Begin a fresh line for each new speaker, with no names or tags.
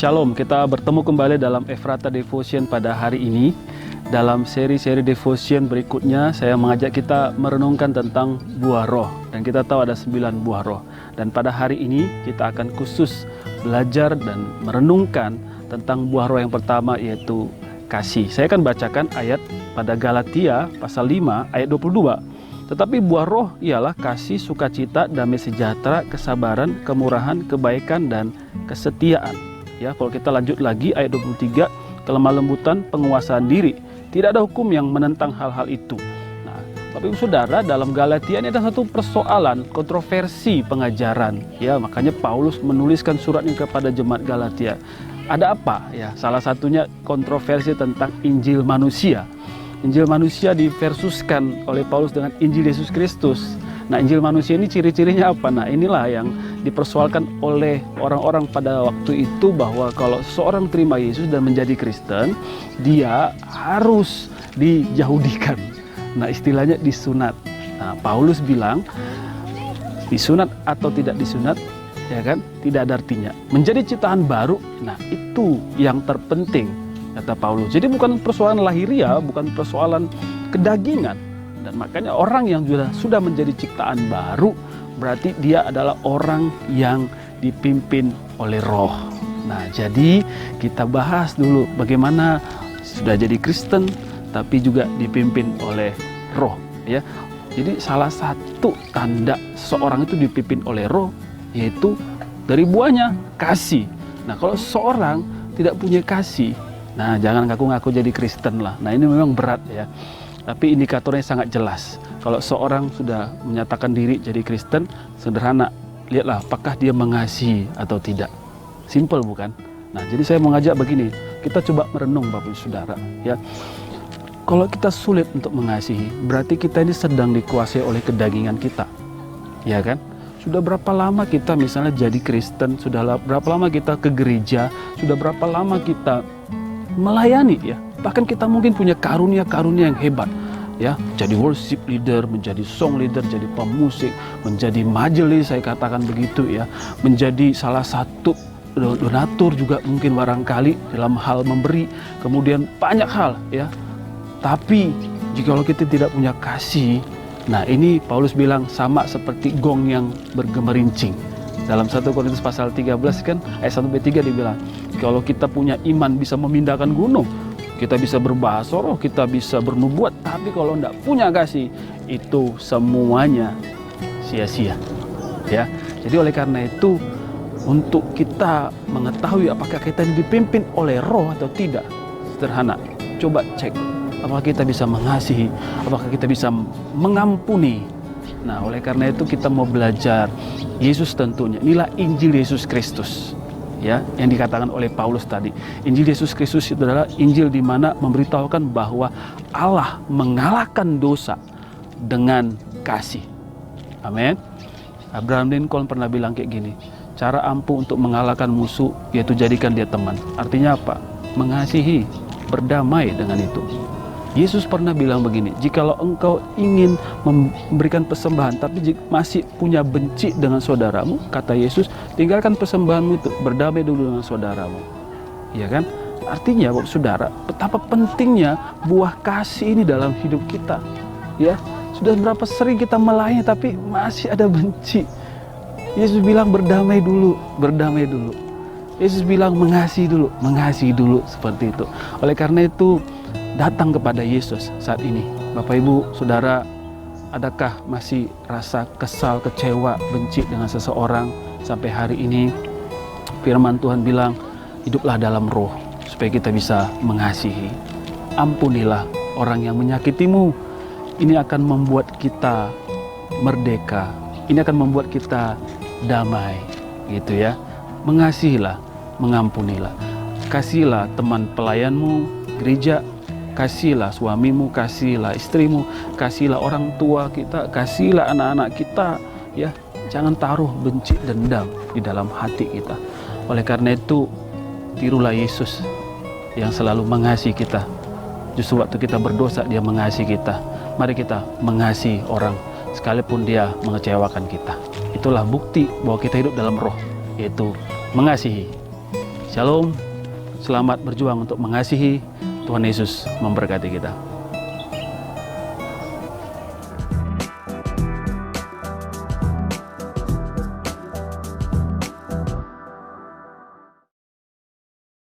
Shalom, kita bertemu kembali dalam Ephrata Devotion pada hari ini. Dalam seri-seri Devotion berikutnya, saya mengajak kita merenungkan tentang buah roh. Dan kita tahu ada 9 buah roh. Dan pada hari ini, kita akan khusus belajar dan merenungkan tentang buah roh yang pertama, yaitu kasih. Saya akan bacakan ayat pada Galatia pasal 5 ayat 22. Tetapi buah roh ialah kasih, sukacita, damai sejahtera, kesabaran, kemurahan, kebaikan, dan kesetiaan. Ya, kalau kita lanjut lagi ayat 23, kelemah lembutan, penguasaan diri. Tidak ada hukum yang menentang hal-hal itu. Nah, Bapak Ibu Saudara, dalam Galatia ini ada satu persoalan, kontroversi pengajaran. Ya, makanya Paulus menuliskan suratnya kepada jemaat Galatia. Ada apa? Ya, salah satunya kontroversi tentang Injil manusia. Injil manusia diversuskan oleh Paulus dengan Injil Yesus Kristus. Nah, Injil manusia ini ciri-cirinya apa? Nah, inilah yang dipersoalkan oleh orang-orang pada waktu itu, bahwa kalau seorang terima Yesus dan menjadi Kristen, dia harus diyahudikan. Nah, istilahnya disunat. Nah, Paulus bilang disunat atau tidak disunat, ya kan, tidak ada artinya. Menjadi ciptaan baru, nah itu yang terpenting, kata Paulus. Jadi bukan persoalan lahiriah, bukan persoalan kedagingan. Dan makanya orang yang sudah menjadi ciptaan baru, berarti dia adalah orang yang dipimpin oleh roh. Nah, jadi kita bahas dulu bagaimana sudah jadi Kristen tapi juga dipimpin oleh roh, ya. Jadi salah satu tanda seorang itu dipimpin oleh roh, yaitu dari buahnya kasih. Nah, kalau seorang tidak punya kasih, nah jangan ngaku-ngaku jadi Kristen lah. Nah, ini memang berat, ya. Tapi indikatornya sangat jelas. Kalau seorang sudah menyatakan diri jadi Kristen, sederhana, lihatlah apakah dia mengasihi atau tidak. Simple, bukan? Nah, jadi saya mau ngajak begini, kita coba merenung Bapak Ibu Saudara, ya. Kalau kita sulit untuk mengasihi, berarti kita ini sedang dikuasai oleh kedagingan kita, ya kan? Sudah berapa lama kita misalnya jadi Kristen, sudah berapa lama kita ke gereja, sudah berapa lama kita melayani, ya. Bahkan kita mungkin punya karunia-karunia yang hebat, ya, jadi worship leader, menjadi song leader, jadi pemusik, menjadi majelis, saya katakan begitu, ya, menjadi salah satu donatur juga mungkin barangkali dalam hal memberi, kemudian banyak hal, ya. Tapi jika kita tidak punya kasih, nah ini Paulus bilang sama seperti gong yang bergemerincing. Dalam 1 Korintus pasal 13 kan ayat 1-3 dibilang, kalau kita punya iman bisa memindahkan gunung, kita bisa berbahasa roh, kita bisa bernubuat, tapi kalau tidak punya kasih, itu semuanya sia-sia, ya. Jadi oleh karena itu, untuk kita mengetahui apakah kita dipimpin oleh roh atau tidak, sederhana, coba cek apakah kita bisa mengasihi, apakah kita bisa mengampuni. Nah, oleh karena itu kita mau belajar Yesus tentunya. Inilah Injil Yesus Kristus, ya, yang dikatakan oleh Paulus tadi. Injil Yesus Kristus itu adalah Injil di mana memberitahukan bahwa Allah mengalahkan dosa dengan kasih. Amin. Abraham Lincoln pernah bilang kayak gini, cara ampuh untuk mengalahkan musuh yaitu jadikan dia teman. Artinya apa? Mengasihi, berdamai dengan itu. Yesus pernah bilang begini, jikalau engkau ingin memberikan persembahan tapi masih punya benci dengan saudaramu, kata Yesus, tinggalkan persembahanmu itu, berdamai dulu dengan saudaramu. Ya kan? Artinya Bapak Saudara, betapa pentingnya buah kasih ini dalam hidup kita. Ya, sudah berapa sering kita melayani tapi masih ada benci. Yesus bilang berdamai dulu, berdamai dulu. Yesus bilang mengasihi dulu, seperti itu. Oleh karena itu, datang kepada Yesus saat ini. Bapak Ibu Saudara, adakah masih rasa kesal, kecewa, benci dengan seseorang sampai hari ini? Firman Tuhan bilang, hiduplah dalam roh supaya kita bisa mengasihi. Ampunilah orang yang menyakitimu. Ini akan membuat kita merdeka. Ini akan membuat kita damai, gitu ya. Mengasihilah, mengampunilah. Kasihilah teman pelayanmu, gereja. Kasihilah suamimu, kasihilah istrimu, kasihilah orang tua kita, kasihilah anak-anak kita, ya. Jangan taruh benci dendam di dalam hati kita. Oleh karena itu, tirulah Yesus yang selalu mengasihi kita. Justru waktu kita berdosa, dia mengasihi kita. Mari kita mengasihi orang sekalipun dia mengecewakan kita. Itulah bukti bahwa kita hidup dalam roh, yaitu mengasihi. Shalom, selamat berjuang untuk mengasihi. Tuhan Yesus memberkati kita.